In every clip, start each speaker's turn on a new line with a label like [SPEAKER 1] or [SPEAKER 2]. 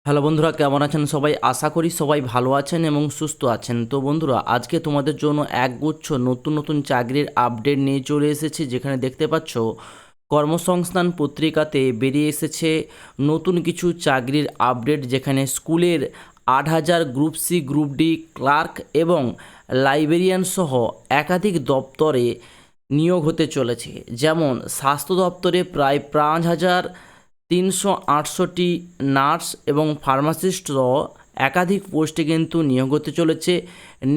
[SPEAKER 1] Hello বন্ধুরা, কেমন আছেন সবাই? আশা করি সবাই ভালো আছেন এবং সুস্থ আছেন। তো বন্ধুরা, আজকে তোমাদের জন্য একগুচ্ছ নতুন নতুন চাকরির আপডেট নিয়ে চলে এসেছি। যেখানে দেখতে পাচ্ছ কর্মসংস্থান পত্রিকাতে বেরিয়ে এসেছে নতুন কিছু চাকরির আপডেট, যেখানে স্কুলের ৮,০০০ group C, group D clerk এবং লাইব্রেরিয়ান সহ একাধিক দপ্তরে নিয়োগ হতে চলেছে। যেমন স্বাস্থ্য দপ্তরে প্রায় ৫,৩৬৮টি নার্স এবং ফার্মাসিস্ট সহ একাধিক পোস্টে কিন্তু নিয়োগ হতে চলেছে।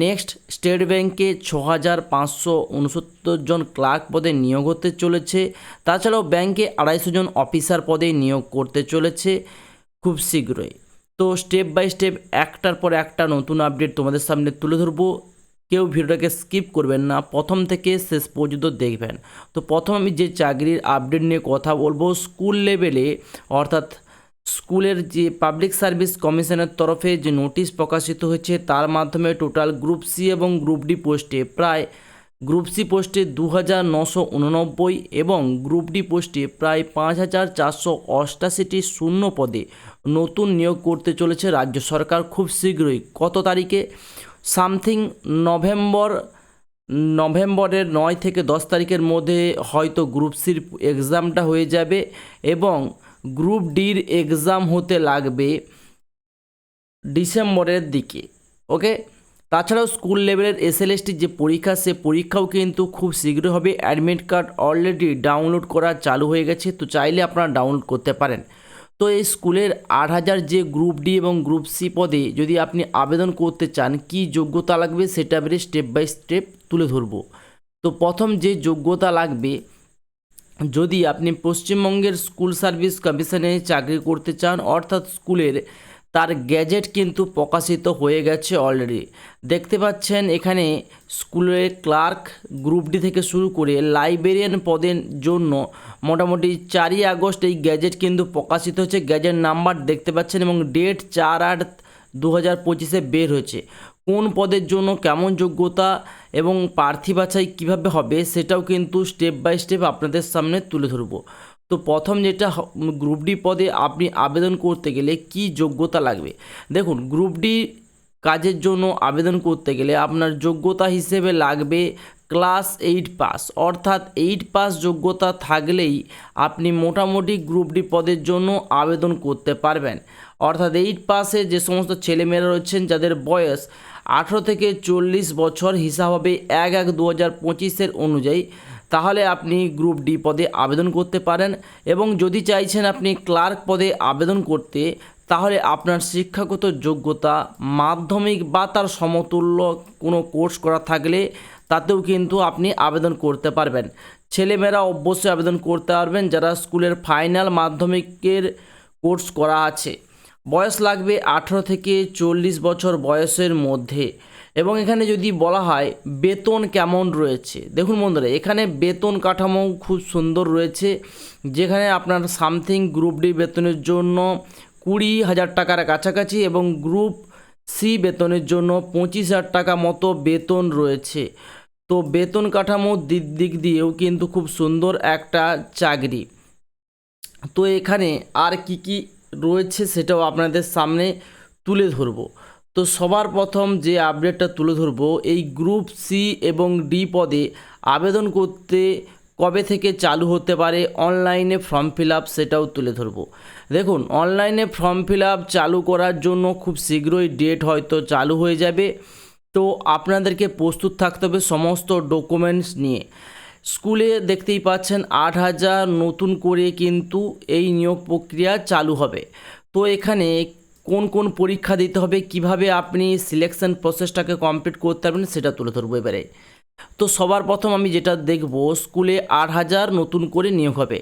[SPEAKER 1] নেক্সট, স্টেট ব্যাংকে ৬,৫৬৯ জন ক্লার্ক পদে নিয়োগ হতে চলেছে। তাছাড়াও ব্যাংকে ২৫০ জন অফিসার পদে নিয়োগ করতে চলেছে খুব শীঘ্রই। তো স্টেপ বাই স্টেপ একটার পর একটা নতুন আপডেট তোমাদের সামনে তুলে ধরবো। কেউ ভিডিওটাকে স্কিপ করবেন না, প্রথম থেকে শেষ পর্যন্ত দেখবেন। তো প্রথম আমি যে চাকরির আপডেট নিয়ে কথা বলবো, স্কুল লেভেলে অর্থাৎ স্কুলের যে পাবলিক সার্ভিস কমিশনের তরফে যে নোটিশ প্রকাশিত হয়েছে, তার মাধ্যমে টোটাল গ্রুপ সি এবং গ্রুপ ডি পোস্টে প্রায় গ্রুপ সি পোস্টে ২,৯89 এবং গ্রুপ ডি পোস্টে প্রায় ৫,৪৮৮টি শূন্য পদে নতুন নিয়োগ করতে চলেছে রাজ্য সরকার খুব শীঘ্রই। কত তারিখে? সামথিং নভেম্বরের ৯ থেকে ১০ তারিখের মধ্যে হয়তো গ্রুপ সির এক্সামটা হয়ে যাবে এবং গ্রুপ ডির এক্সাম হতে লাগবে ডিসেম্বরের দিকে। ওকে। তাছাড়াও স্কুল লেভেলের এসএলএসটি যে পরীক্ষা, সে পরীক্ষাও কিন্তু খুব শীঘ্রই হবে। অ্যাডমিট কার্ড অলরেডি ডাউনলোড করা চালু হয়ে গেছে, তো চাইলে আপনারা ডাউনলোড করতে পারেন। তো এই স্কুলের ৮,০০০ যে গ্রুপ ডি এবং গ্রুপ সি পদে যদি আপনি আবেদন করতে চান, কি যোগ্যতা লাগবে সেটা এবারে স্টেপ বাই স্টেপ তুলে ধরব। তো প্রথম যে যোগ্যতা লাগবে, যদি আপনি পশ্চিমবঙ্গের স্কুল সার্ভিস কমিশনে চাকরি করতে চান, অর্থাৎ স্কুলের তার গ্যাজেট কিন্তু প্রকাশিত হয়ে গেছে অলরেডি। দেখতে পাচ্ছেন এখানে স্কুলের ক্লার্ক গ্রুপ ডি থেকে শুরু করে লাইব্রেরিয়ান পদের জন্য মোটামুটি ৪ই আগস্ট এই গ্যাজেট কিন্তু প্রকাশিত হচ্ছে। গ্যাজেট নাম্বার দেখতে পাচ্ছেন এবং ডেট ৪/৮/২০২৫ বের হয়েছে। কোন পদের জন্য কেমন যোগ্যতা এবং প্রার্থী বাছাই কীভাবে হবে সেটাও কিন্তু স্টেপ বাই স্টেপ আপনাদের সামনে তুলে ধরব। তো প্রথম যেটা, গ্রুপ ডি পদে আপনি আবেদন করতে গেলে কি যোগ্যতা লাগবে। দেখুন, গ্রুপ ডি কাজের জন্য আবেদন করতে গেলে আপনার যোগ্যতা হিসেবে লাগবে ক্লাস ৮ পাস, অর্থাৎ ৮ পাস যোগ্যতা থাকলেই আপনি মোটামুটি গ্রুপ ডি পদের জন্য আবেদন করতে পারবেন। অর্থাৎ ৮ পাসে যে সমস্ত ছেলেমেয়েরা রয়েছেন যাদের বয়স ১৮ থেকে ৪০ বছর, হিসাব হবে ১/১/২০২৫ অনুযায়ী, তাহলে আপনি গ্রুপ ডি পদে আবেদন করতে পারেন। এবং যদি চাইছেন আপনি ক্লার্ক পদে আবেদন করতে, তাহলে আপনার শিক্ষাগত যোগ্যতা মাধ্যমিক বা তার সমতুল্য কোনো কোর্স করা থাকলে তাতেও কিন্তু আপনি আবেদন করতে পারবেন। ছেলেমেয়েরা অবশ্যই আবেদন করতে পারবেন যারা স্কুলের ফাইনাল মাধ্যমিকের কোর্স করা আছে। বয়স লাগবে ১৮ থেকে ৪০ বছর বয়সের মধ্যে। এবং এখানে যদি বলা হয় বেতন কেমন রয়েছে, দেখুন বন্ধুরা, এখানে বেতন কাঠামো খুব সুন্দর রয়েছে। যেখানে আপনার সামথিং গ্রুপ ডি বেতনের জন্য ২০,০০০ টাকার কাছাকাছি এবং গ্রুপ সি বেতনের জন্য ২৫,০০০ টাকা মতো বেতন রয়েছে। তো বেতন কাঠামোর দিক দিয়েও কিন্তু খুব সুন্দর একটা চাকরি। তো এখানে আর কি রয়েছে সেটাও আপনাদের সামনে তুলে ধরব। তো সবার প্রথম যে আপডেটটা তুলে ধরব, এই গ্রুপ সি এবং ডি পদে আবেদন করতে কবে থেকে চালু হতে পারে অনলাইনে ফর্ম ফিল আপ, সেটাও তুলে ধরব। দেখুন, অনলাইনে ফর্ম ফিল আপ চালু করার জন্য খুব শীঘ্রই ডেট হয়তো চালু হয়ে যাবে। তো আপনাদেরকে প্রস্তুত থাকতে হবে সমস্ত ডকুমেন্টস নিয়ে। স্কুলে দেখতেই পাচ্ছেন ৮,০০০ নতুন করে কিন্তু এই নিয়োগ প্রক্রিয়া চালু হবে। তো এখানে কোন কোন পরীক্ষা দিতে হবে, কিভাবে আপনি সিলেকশন প্রসেসটাকে কমপ্লিট করতে পারবেন সেটা তুলে ধরবো এবারে। তো সবার প্রথম আমি যেটা দেখব, স্কুলে ৮,০০০ নতুন করে নিয়োগ হবে।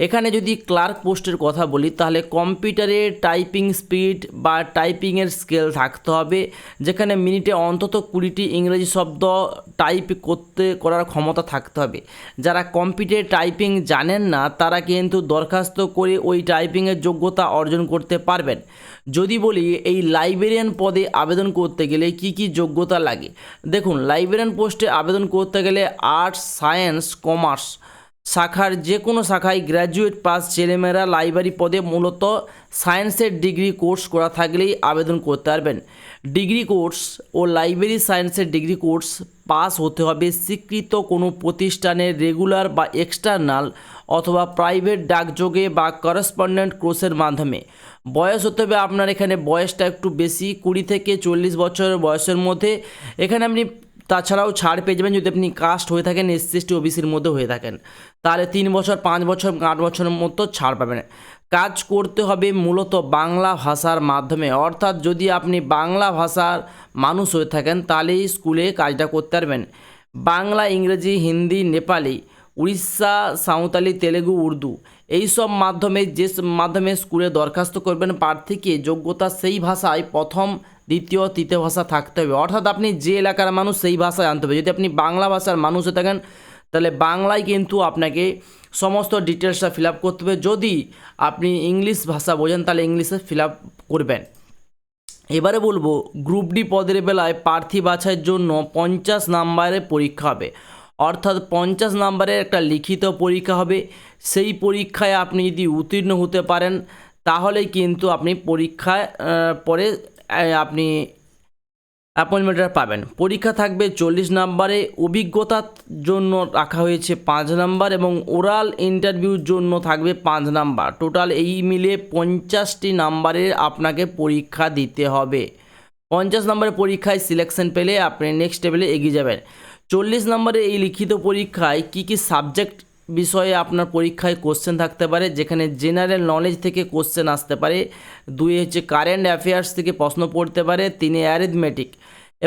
[SPEAKER 1] এখানে যদি ক্লার্ক পোস্টের কথা বলি, তাহলে কম্পিউটারে টাইপিং স্পিড বা টাইপিংয়ের স্কেল থাকতে হবে, যেখানে মিনিটে অন্তত ২০টি ইংরেজি শব্দ টাইপ করার ক্ষমতা থাকতে হবে। যারা কম্পিউটারে টাইপিং জানেন না, তারা কিন্তু দরখাস্ত করে ওই টাইপিংয়ের যোগ্যতা অর্জন করতে পারবেন। যদি বলি এই লাইব্রেরিয়ান পদে আবেদন করতে গেলে কি যোগ্যতা লাগে, দেখুন, লাইব্রেরিয়ান পোস্টে আবেদন করতে গেলে আর্টস, সায়েন্স, কমার্স শাখার যে কোনো শাখায় গ্র্যাজুয়েট পাস ছেলেমেয়েরা লাইব্রেরি পদে মূলত সায়েন্সের ডিগ্রি কোর্স করা থাকলেই আবেদন করতে পারবেন। ডিগ্রি কোর্স ও লাইব্রেরি সায়েন্সের ডিগ্রি কোর্স পাস হতে হবে স্বীকৃত কোনো প্রতিষ্ঠানের রেগুলার বা এক্সটার্নাল অথবা প্রাইভেট ডাকযোগে বা করেসপন্ডেন্ট কোর্সের মাধ্যমে। বয়স হতে হবে আপনার এখানে বয়সটা একটু বেশি, 20 থেকে 40 বছরের বয়সের মধ্যে। এখানে আপনি তাছাড়াও ছাড় পেয়ে যাবেন যদি আপনি কাস্ট হয়ে থাকেন, এসসি এসটি ওবিসির মধ্যে হয়ে থাকেন, তাহলে 3 বছর 5 বছর 8 বছরের মতো ছাড় পাবেন। কাজ করতে হবে মূলত বাংলা ভাষার মাধ্যমে, অর্থাৎ যদি আপনি বাংলা ভাষার মানুষ হয়ে থাকেন তাহলেই স্কুলে কাজটা করতে পারবেন। বাংলা, ইংরেজি, হিন্দি, নেপালি, উড়িষ্যা, সাঁওতালি, তেলেগু, উর্দু এইসব মাধ্যমে যে মাধ্যমে স্কুলে দরখাস্ত করবেন প্রার্থীকে যোগ্যতা সেই ভাষায় প্রথম, দ্বিতীয়, তৃতীয় ভাষা থাকতে হবে, অর্থাৎ আপনি যে এলাকার মানুষ সেই ভাষায় আনতে হবে। যদি আপনি বাংলা ভাষার মানুষ হয়ে থাকেন তাহলে বাংলায় কিন্তু আপনাকে সমস্ত ডিটেলসটা ফিল আপ করতে হবে। যদি আপনি ইংলিশ ভাষা বোঝেন তাহলে ইংলিশে ফিল আপ করবেন। এবারে বলবো গ্রুপ ডি পদের বেলায় প্রার্থী বাছাইয়ের জন্য 50 নাম্বারের পরীক্ষা হবে, অর্থাৎ 50 নাম্বারের একটা লিখিত পরীক্ষা হবে। সেই পরীক্ষায় আপনি যদি উত্তীর্ণ হতে পারেন তাহলেই কিন্তু আপনি পরীক্ষায় পরে আপনি অ্যাপয়েন্টমেন্টটা পাবেন। পরীক্ষা থাকবে 40 নাম্বারে, অভিজ্ঞতার জন্য রাখা হয়েছে 5 নাম্বার এবং ওরাল ইন্টারভিউর জন্য থাকবে 5 নাম্বার। টোটাল এই মিলে 50টি নাম্বারের আপনাকে পরীক্ষা দিতে হবে। 50 নম্বরের পরীক্ষায় সিলেকশন পেলে আপনি নেক্সট লেভেলে এগিয়ে যাবেন। 40 নম্বরের এই লিখিত পরীক্ষায় কি কি সাবজেক্ট বিষয়ে আপনার পরীক্ষায় কোশ্চেন থাকতে পারে, যেখানে জেনারেল নলেজ থেকে কোশ্চেন আসতে পারে, 2 হচ্ছে কারেন্ট অ্যাফেয়ার্স থেকে প্রশ্ন পড়তে পারে, 3 অ্যারিথমেটিক।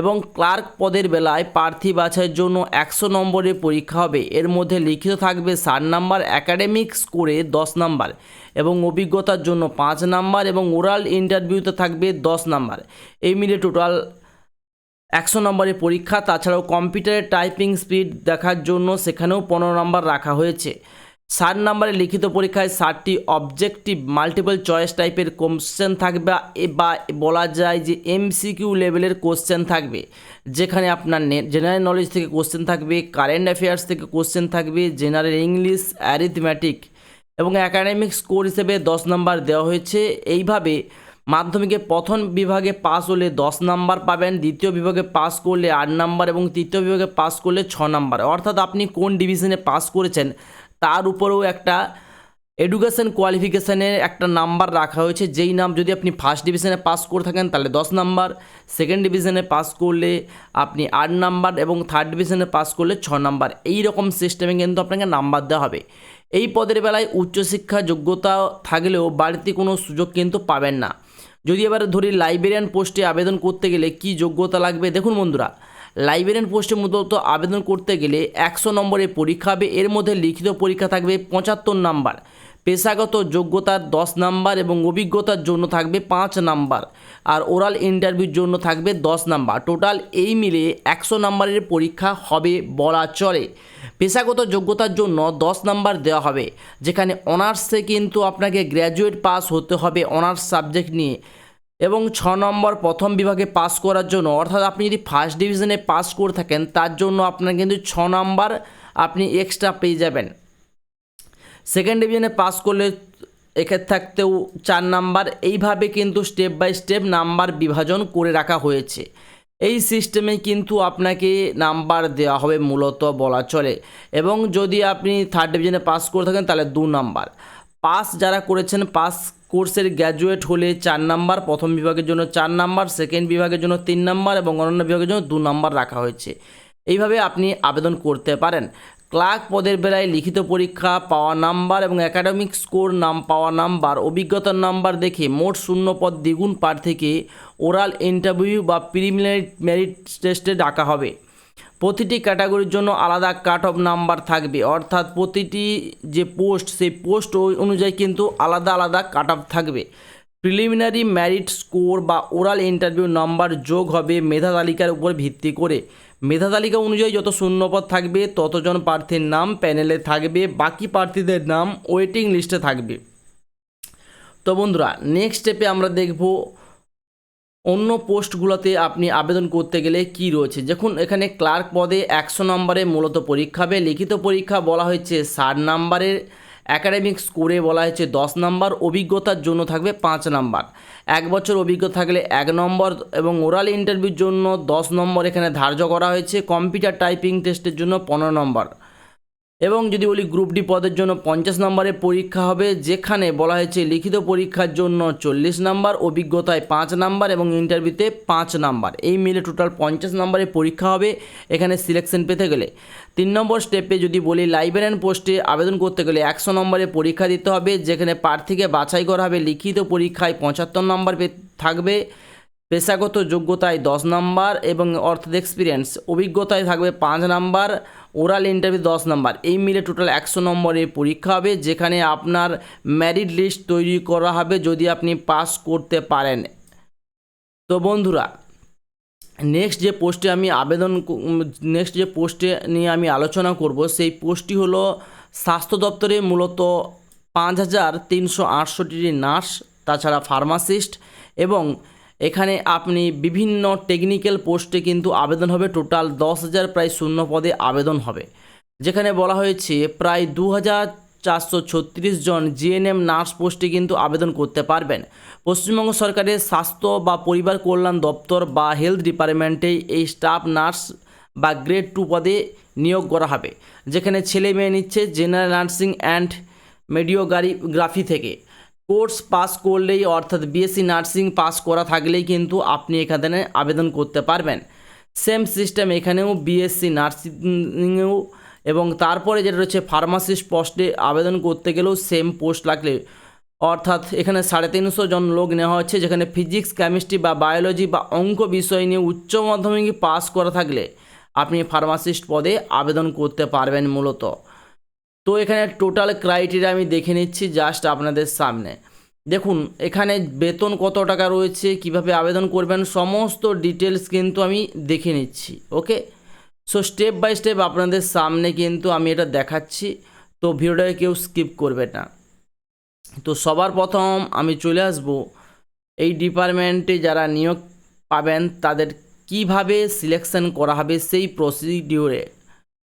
[SPEAKER 1] এবং ক্লার্ক পদের বেলায় প্রার্থী বাছাইয়ের জন্য 100 নম্বরের পরীক্ষা হবে। এর মধ্যে লিখিত থাকবে 60 নাম্বার, একাডেমিক স্কোরে 10 নাম্বার এবং অভিজ্ঞতার জন্য 5 নাম্বার এবং ওরাল ইন্টারভিউতে থাকবে 10 নাম্বার। এই মিলে টোটাল 100 নম্বরের পরীক্ষা। তাছাড়াও কম্পিউটারে টাইপিং স্পিড দেখার জন্য সেখানেও 15 নম্বর রাখা হয়েছে। 60 নম্বরের লিখিত পরীক্ষায় 60টি অবজেক্টিভ মাল্টিপল চয়েস টাইপের কোশ্চেন থাকবে বা বলা যায় যে এমসিকিউ লেভেলের কোশ্চেন থাকবে, যেখানে আপনার জেনারেল নলেজ থেকে কোশ্চেন থাকবে, কারেন্ট অ্যাফেয়ার্স থেকে কোশ্চেন থাকবে, জেনারেল ইংলিশ, অ্যারিথমেটিক এবং একাডেমিক স্কোর হিসেবে 10 নাম্বার দেওয়া হয়েছে। এইভাবে মাধ্যমিকে প্রথম বিভাগে পাস হলে 10 নাম্বার পাবেন, দ্বিতীয় বিভাগে পাস করলে 8 নাম্বার এবং তৃতীয় বিভাগে পাস করলে 6 নাম্বার। অর্থাৎ আপনি কোন ডিভিশনে পাস করেছেন তার উপরেও একটা এডুকেশন কোয়ালিফিকেশানের একটা নাম্বার রাখা হয়েছে, যেই নাম যদি আপনি ফার্স্ট ডিভিশনে পাস করে থাকেন তাহলে 10 নাম্বার, সেকেন্ড ডিভিশনে পাস করলে আপনি 8 নাম্বার এবং থার্ড ডিভিশনে পাস করলে 6 নাম্বার। এই রকম সিস্টেমে কিন্তু আপনাকে নাম্বার দেওয়া হবে। এই পদের বেলায় উচ্চশিক্ষা যোগ্যতা থাকলেও বাড়তি কোনো সুযোগ কিন্তু পাবেন না। যদি এবার ধরি লাইব্রেরিয়ান পোস্টে আবেদন করতে গেলে কি যোগ্যতা লাগবে, দেখুন বন্ধুরা, লাইব্রেরিয়ান পোস্টে মূলত আবেদন করতে গেলে 100 নম্বরের পরীক্ষা হবে। এর মধ্যে লিখিত পরীক্ষা থাকবে 75 নাম্বার, পেশাগত যোগ্যতার 10 নাম্বার এবং অভিজ্ঞতার জন্য থাকবে 5 নাম্বার আর ওরাল ইন্টারভিউর জন্য থাকবে 10 নাম্বার। টোটাল এই মিলে 100 নাম্বারের পরীক্ষা হবে বলা চলে। পেশাগত যোগ্যতার জন্য 10 নাম্বার দেওয়া হবে, যেখানে অনার্সে কিন্তু আপনাকে গ্র্যাজুয়েট পাস হতে হবে অনার্স সাবজেক্ট নিয়ে এবং 6 নম্বর প্রথম বিভাগে পাস করার জন্য, অর্থাৎ আপনি যদি ফার্স্ট ডিভিশনে পাস করে থাকেন তার জন্য আপনার কিন্তু 6 নাম্বার আপনি এক্সট্রা পেয়ে যাবেন। সেকেন্ড ডিভিশনে পাস করলে এক্ষেত্রে থাকতেও 4 নাম্বার। এইভাবে কিন্তু স্টেপ বাই স্টেপ নাম্বার বিভাজন করে রাখা হয়েছে। এই সিস্টেমে কিন্তু আপনাকে নাম্বার দেওয়া হবে মূলত বলা চলে। এবং যদি আপনি থার্ড ডিভিশনে পাস করে থাকেন তাহলে 2 নাম্বার। পাস যারা করেছেন পাস কোর্সের গ্র্যাজুয়েট হলে 4 নাম্বার, প্রথম বিভাগের জন্য 4 নাম্বার, সেকেন্ড বিভাগের জন্য 3 নাম্বার এবং অন্যান্য বিভাগের জন্য 2 নাম্বার রাখা হয়েছে। এইভাবে আপনি আবেদন করতে পারেন। ক্লার্ক পদের বেলায় লিখিত পরীক্ষা পাওয়া নাম্বার এবং একাডেমিক স্কোর পাওয়া নাম্বার, অভিজ্ঞতার নাম্বার দেখে মোট শূন্য পদ দ্বিগুণ প্রার্থীকে ওরাল ইন্টারভিউ বা প্রিলিমিনারি মেরিট টেস্টে ডাকা হবে। প্রতিটি ক্যাটাগরির জন্য আলাদা কাট অফ নাম্বার থাকবে, অর্থাৎ প্রতিটি যে পোস্ট সেই পোস্ট অনুযায়ী কিন্তু আলাদা আলাদা কাট অফ থাকবে। প্রিলিমিনারি মেরিট স্কোর বা ওরাল ইন্টারভিউ নাম্বার যোগ হবে মেধা তালিকার উপর ভিত্তি করে। মেধা তালিকা অনুযায়ী যত শূন্যপদ থাকবে ততজন প্রার্থীর নাম প্যানেলে থাকবে, বাকি প্রার্থীদের নাম ওয়েটিং লিস্টে থাকবে। তো বন্ধুরা, নেক্সট স্টেপে আমরা দেখব অন্য পোস্টগুলোতে আপনি আবেদন করতে গেলে কি রয়েছে, দেখুন এখানে ক্লার্ক পদে 100 নম্বরে মূলত পরীক্ষা হবে। লিখিত পরীক্ষা বলা হয়েছে 60 নম্বরের, অ্যাকাডেমিক স্কোরে বলা হয়েছে 10 নম্বর, অভিজ্ঞতার জন্য থাকবে 5 নম্বর। 1 বছর অভিজ্ঞতা থাকলে 1 নম্বর এবং ওরাল ইন্টারভিউর জন্য 10 নম্বর এখানে ধার্য করা হয়েছে। কম্পিউটার টাইপিং টেস্টের জন্য 15 নম্বর। এবং যদি বলি গ্রুপ ডি পদের জন্য 50 নম্বরের পরীক্ষা হবে, যেখানে বলা হয়েছে লিখিত পরীক্ষার জন্য 40 নম্বর, অভিজ্ঞতায় 5 নম্বর এবং ইন্টারভিউতে 5 নম্বর। এই মিলে টোটাল 50 নম্বরের পরীক্ষা হবে এখানে সিলেকশন পেতে গেলে। 3 নম্বর স্টেপে যদি বলি লাইব্রেরিয়ান পোস্টে আবেদন করতে গেলে 100 নম্বরের পরীক্ষা দিতে হবে, যেখানে প্রার্থীকে বাছাই করা হবে। লিখিত পরীক্ষায় 75 নম্বর থাকবে, পেশাগত যোগ্যতায় 10 নম্বর এবং অর্থ এক্সপিরিয়েন্স অভিজ্ঞতায় থাকবে 5 নম্বর, ওরাল ইন্টারভিউ 10 নম্বর। এই মিলে টোটাল 100 নম্বরের পরীক্ষা হবে, যেখানে আপনার মেরিট লিস্ট তৈরি করা হবে যদি আপনি পাস করতে পারেন। তো বন্ধুরা, নেক্সট যে পোস্টে নিয়ে আমি আলোচনা করব, সেই পোস্টটি হলো স্বাস্থ্য দপ্তরে মূলত 5368টি নার্স, তাছাড়া ফার্মাসিস্ট, এবং এখানে আপনি বিভিন্ন টেকনিক্যাল পোস্টে কিন্তু আবেদন হবে। টোটাল 10,000 প্রায় শূন্য পদে আবেদন হবে, যেখানে বলা হয়েছে প্রায় 2436 জন জিএনএম নার্স পোস্টে কিন্তু আবেদন করতে পারবেন। পশ্চিমবঙ্গ সরকারের স্বাস্থ্য বা পরিবার কল্যাণ দপ্তর বা হেলথ ডিপার্টমেন্টে এই স্টাফ নার্স বা গ্রেড 2 পদে নিয়োগ করা হবে, যেখানে ছেলে মেয়ে নিচ্ছে জেনারেল নার্সিং অ্যান্ড মেডিওগ্রাফি থেকে। কোর্স পাস করলেই, অর্থাৎ বিএসসি নার্সিং পাস করা থাকলেই কিন্তু আপনি এখানে আবেদন করতে পারবেন। সেম সিস্টেম এখানেও বিএসসি নার্সিংয়েও, এবং তারপরে যেটা রয়েছে ফার্মাসিস্ট পোস্টে আবেদন করতে গেলেও সেম পোস্ট লাগলে, অর্থাৎ এখানে 350 জন লোক নেওয়া হচ্ছে, যেখানে ফিজিক্স, কেমিস্ট্রি বা বায়োলজি বা অঙ্ক বিষয় নিয়ে উচ্চ মাধ্যমিক পাস করা থাকলে আপনি ফার্মাসিস্ট পদে আবেদন করতে পারবেন মূলত। তো এখানে টোটাল ক্রাইটেরিয়া আমি দেখে নিচ্ছি জাস্ট আপনাদের সামনে। দেখুন এখানে বেতন কত টাকা রয়েছে, কিভাবে আবেদন করবেন, সমস্ত ডিটেলস কিন্তু আমি দেখে নিচ্ছি। ওকে, সো স্টেপ বাই স্টেপ আপনাদের সামনে কিন্তু আমি এটা দেখাচ্ছি, তো ভিডিওটাকে কেউ স্কিপ করবে না। তো সবার প্রথম আমি চলে আসব এই ডিপার্টমেন্টে যারা নিয়োগ পাবেন তাদের কিভাবে সিলেকশন করা হবে সেই প্রসিডিওরে।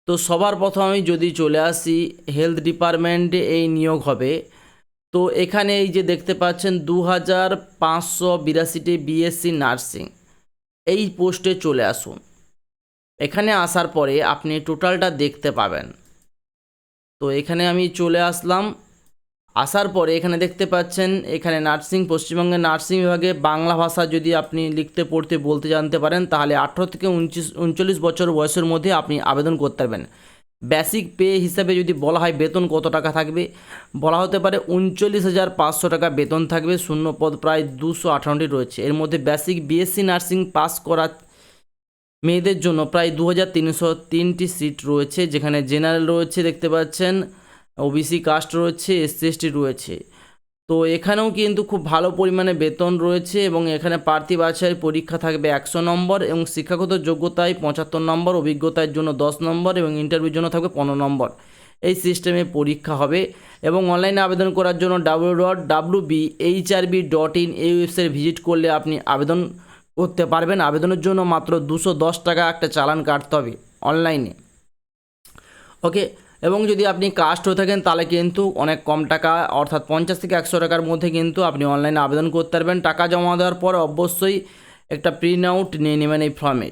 [SPEAKER 1] তো সবার প্রথম আমি যদি চলে আসি হেলথ ডিপার্টমেন্টে এই নিয়োগ হবে, তো এখানে এই যে দেখতে পাচ্ছেন 2582টি বিএসসি নার্সিং, এই পোস্টে চলে আসুন। এখানে আসার পরে আপনি টোটালটা দেখতে পাবেন। তো এখানে আমি চলে আসলাম। আসার পরে এখানে দেখতে পাচ্ছেন এখানে নার্সিং, পশ্চিমবঙ্গের নার্সিং বিভাগে বাংলা ভাষা যদি আপনি লিখতে পড়তে বলতে জানতে পারেন তাহলে 18 থেকে 39 বছর বয়সের মধ্যে আপনি আবেদন করতে পারবেন। বেসিক পে হিসাবে যদি বলা হয় বেতন কত টাকা থাকবে, বলা হতে পারে 39,500 টাকা বেতন থাকবে। শূন্য পদ প্রায় 258টি রয়েছে। এর মধ্যে বেসিক বিএসসি নার্সিং পাস করা মেয়েদের জন্য প্রায় 2303টি সিট রয়েছে, যেখানে জেনারেল রয়েছে দেখতে পাচ্ছেন, ওবিসি কাস্ট রয়েছে, এসসি এসটি রয়েছে। তো এখানেও কিন্তু খুব ভালো পরিমাণে বেতন রয়েছে, এবং এখানে প্রার্থী বাছাই পরীক্ষা থাকবে 100 নম্বর এবং শিক্ষাগত যোগ্যতায় 75 নম্বর, অভিজ্ঞতার জন্য 10 নম্বর এবং ইন্টারভিউর জন্য থাকবে 15 নম্বর। এই সিস্টেমে পরীক্ষা হবে, এবং অনলাইনে আবেদন করার জন্য www.wbhrb.in এই ওয়েবসাইট ভিজিট করলে আপনি আবেদন করতে পারবেন। আবেদনের জন্য মাত্র 210 টাকা একটা চালান কাটতে হবে অনলাইনে। ওকে, এবং যদি আপনি কাস্ট হয়ে থাকেন তাহলে কিন্তু অনেক কম টাকা, অর্থাৎ 50 থেকে 100 টাকার মধ্যে কিন্তু আপনি অনলাইনে আবেদন করতে পারবেন। টাকা জমা দেওয়ার পর অবশ্যই একটা প্রিন্ট আউট নিয়ে নেবেন এই ফর্মে।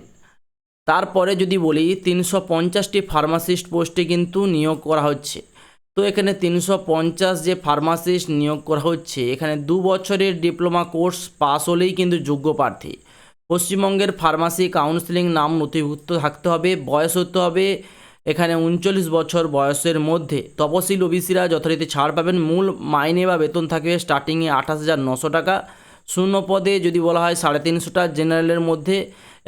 [SPEAKER 1] তারপরে যদি বলি 350টি ফার্মাসিস্ট পোস্টে কিন্তু নিয়োগ করা হচ্ছে। তো এখানে 350 যে ফার্মাসিস্ট নিয়োগ করা হচ্ছে, এখানে 2 বছরের ডিপ্লোমা কোর্স পাস হলেই কিন্তু যোগ্য প্রার্থী। পশ্চিমবঙ্গের ফার্মাসি কাউন্সিলিং নাম নথিভুক্ত থাকতে হবে, বয়স হতে হবে এখানে 39 বছর বয়সের মধ্যে। তপশিল ওবিসিরা যথারীতি ছাড় পাবেন। মূল মাইনে বা বেতন থাকবে স্টার্টিংয়ে 28,900 টাকা। শূন্য পদে যদি বলা হয় 350টা জেনারেলের মধ্যে,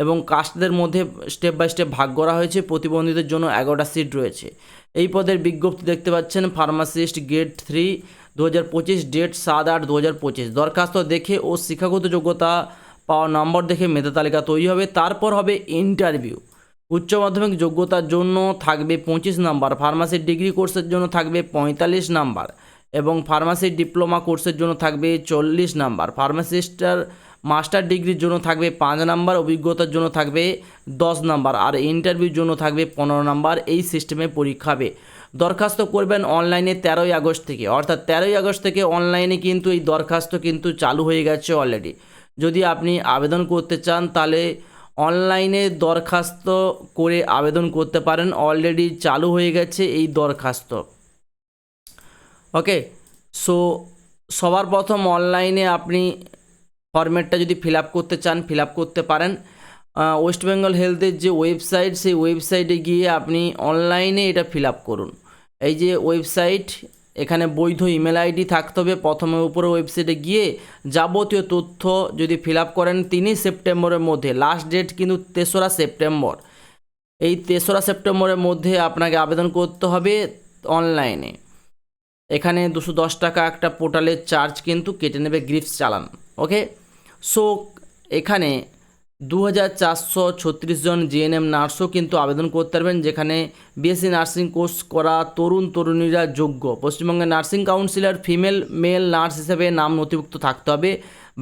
[SPEAKER 1] এবং কাস্টদের মধ্যে স্টেপ বাই স্টেপ ভাগ করা হয়েছে। প্রতিবন্ধীদের জন্য 11টা সিট রয়েছে। এই পদের বিজ্ঞপ্তি দেখতে পাচ্ছেন, ফার্মাসিস্ট গ্রেড 3 2025, ডেট 7/8/2025। দরখাস্ত দেখে ও শিক্ষাগত যোগ্যতা পাওয়া নম্বর দেখে মেধা তালিকা তৈরি হবে। তারপর হবে ইন্টারভিউ। উচ্চ মাধ্যমিক যোগ্যতার জন্য থাকবে 25 নাম্বার, ফার্মাসির ডিগ্রি কোর্সের জন্য থাকবে 45 নাম্বার, এবং ফার্মাসির ডিপ্লোমা কোর্সের জন্য থাকবে 40 নাম্বার। ফার্মাসিস্টার মাস্টার ডিগ্রির জন্য থাকবে 5 নাম্বার, অভিজ্ঞতার জন্য থাকবে 10 নাম্বার, আর ইন্টারভিউর জন্য থাকবে 15 নাম্বার। এই সিস্টেমে পরীক্ষা হবে। দরখাস্ত করবেন অনলাইনে 13ই আগস্ট থেকে, অর্থাৎ 13ই আগস্ট থেকে অনলাইনে কিন্তু এই দরখাস্ত কিন্তু চালু হয়ে গেছে অলরেডি। যদি আপনি আবেদন করতে চান তাহলে অনলাইনে দরখাস্ত করে আবেদন করতে পারেন, অলরেডি চালু হয়ে গেছে এই দরখাস্ত। ওকে, সো সবার প্রথম অনলাইনে আপনি ফরম্যাটটা যদি ফিল আপ করতে চান ফিল আপ করতে পারেন। ওয়েস্ট বেঙ্গল হেলথের যে ওয়েবসাইট, সেই ওয়েবসাইটে গিয়ে আপনি অনলাইনে এটা ফিল আপ করুন। এই যে ওয়েবসাইট, এখানে বৈধ ইমেল আইডি থাকতে হবে। প্রথমে উপরে ওয়েবসাইটে গিয়ে যাবতীয় তথ্য যদি ফিল আপ করেন 3 সেপ্টেম্বরের মধ্যে, লাস্ট ডেট কিন্তু 3রা সেপ্টেম্বর, এই 3রা সেপ্টেম্বরের মধ্যে আপনাকে আবেদন করতে হবে অনলাইনে। এখানে 210 টাকা একটা পোর্টালের চার্জ কিন্তু কেটে নেবে গ্রিপস চালান। ওকে, সো এখানে 2436 জন জিএনএম নার্সও কিন্তু আবেদন করতে পারবেন, যেখানে বিএসসি নার্সিং কোর্স করা তরুণ তরুণীরা যোগ্য। পশ্চিমবঙ্গের nursing councillor female male nurse হিসেবে নাম নথিভুক্ত থাকতে হবে।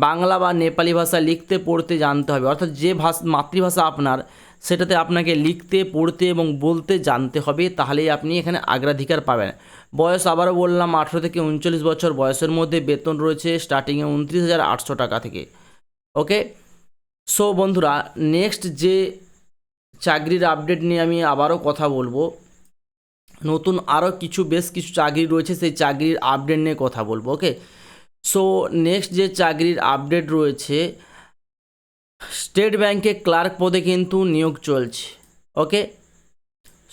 [SPEAKER 1] বাংলা বা নেপালি ভাষা লিখতে পড়তে জানতে হবে, অর্থাৎ যে মাতৃভাষা আপনার সেটাতে আপনাকে লিখতে পড়তে এবং বলতে জানতে হবে, তাহলেই আপনি এখানে অগ্রাধিকার পাবেন। বয়স আবারও বললাম 18 থেকে 39 বছর বয়সের মধ্যে। বেতন রয়েছে স্টার্টিংয়ে 29,800 টাকা থেকে। ওকে, সো বন্ধুরা, নেক্সট যে চাকরির আপডেট নিয়ে আমি আবারও কথা বলবো। নতুন আরও বেশ কিছু চাকরি রয়েছে, সেই চাকরির আপডেট নিয়ে কথা বলবো। ওকে, সো নেক্সট যে চাকরির আপডেট রয়েছে, স্টেট ব্যাংকে ক্লার্ক পদে কিন্তু নিয়োগ চলছে। ওকে,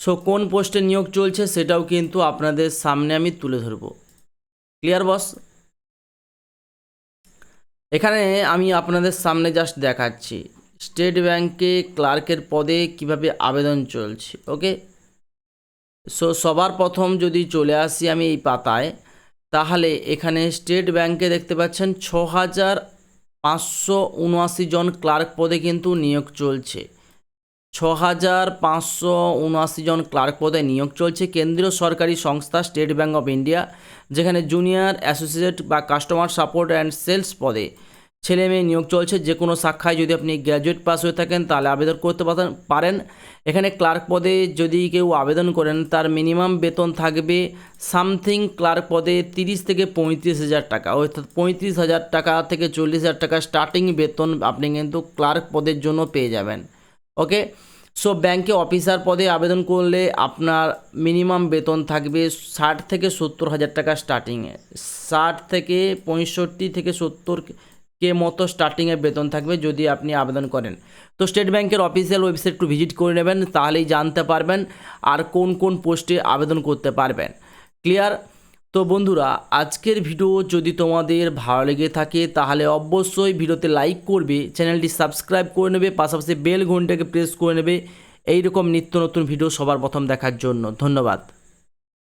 [SPEAKER 1] সো কোন পোস্টে নিয়োগ চলছে সেটাও কিন্তু আপনাদের সামনে আমি তুলে ধরবো। ক্লিয়ার বস? এখানে আমি আপনাদের সামনে জাস্ট দেখাচ্ছি স্টেট ব্যাংকে ক্লার্কের পদে কিভাবে আবেদন চলছে। ওকে, সো সবার প্রথম যদি চলে আসি আমি এই পাতায়, তাহলে এখানে স্টেট ব্যাংকে দেখতে পাচ্ছেন 6,579 জন ক্লার্ক পদে কিন্তু নিয়োগ চলছে। 6,579 জন ক্লার্ক পদে নিয়োগ চলছে কেন্দ্রীয় সরকারি সংস্থা স্টেট ব্যাংক অফ ইন্ডিয়া, যেখানে জুনিয়র অ্যাসোসিয়েট বা কাস্টমার সাপোর্ট অ্যান্ড সেলস পদে ছেলে মেয়ে নিয়োগ চলছে। যে কোনো শাখায় যদি আপনি গ্র্যাজুয়েট পাস হয়ে থাকেন তাহলে আবেদন করতে পারেন। এখানে ক্লার্ক পদে যদি কেউ আবেদন করেন তার মিনিমাম বেতন থাকবে সামথিং ক্লার্ক পদে 30 থেকে 35,000 টাকা, অর্থাৎ 35,000 টাকা থেকে 40,000 টাকা স্টার্টিং বেতন আপনি কিন্তু ক্লার্ক পদের জন্য পেয়ে যাবেন। ওকে, সো ব্যাংকে অফিসার পদে আবেদন করলে আপনার মিনিমাম বেতন থাকবে 60 থেকে 70,000 টাকা স্টার্টিংয়ে, 60 থেকে 65 থেকে 70 কে মতো স্টার্টিংয়ে বেতন থাকবে যদি আপনি আবেদন করেন। তো স্টেট ব্যাংকের অফিসিয়াল ওয়েবসাইট একটু ভিজিট করে নেবেন, তাহলেই জানতে পারবেন আর কোন কোন পোস্টে আবেদন করতে পারবেন। ক্লিয়ার? তো বন্ধুরা, আজকের ভিডিও যদি তোমাদের ভালো লেগে থাকে তাহলে অবশ্যই ভিডিওতে লাইক করবে, চ্যানেলটি সাবস্ক্রাইব করে নেবে, পাশাপাশি বেল ঘন্টাকে প্রেস করে নেবে এইরকম নিত্য নতুন ভিডিও সবার প্রথম দেখার জন্য। ধন্যবাদ।